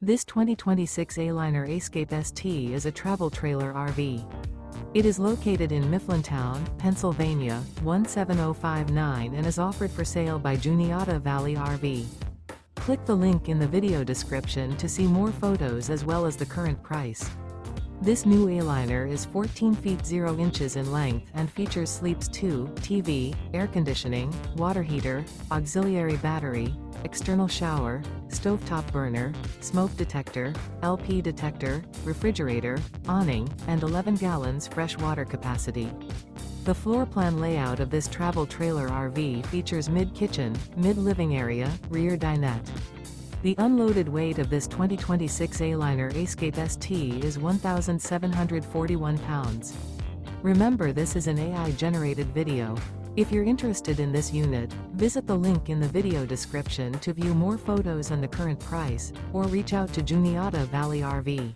This 2026 Aliner Ascape ST is a travel trailer RV. It is located in Mifflintown, Pennsylvania, 17059 and is offered for sale by Juniata Valley RV. Click the link in the video description to see more photos as well as the current price. This new Aliner is 14 feet 0 inches in length and features Sleeps 2, TV, air conditioning, water heater, auxiliary battery, external shower, stovetop burner, smoke detector, LP detector, refrigerator, awning, and 11 gallons fresh water capacity. The floor plan layout of this travel trailer RV features mid-kitchen, mid-living area, rear dinette. The unloaded weight of this 2026 Aliner Ascape ST is 1,741 pounds. Remember, this is an AI-generated video. If you're interested in this unit, visit the link in the video description to view more photos and the current price, or reach out to Juniata Valley RV.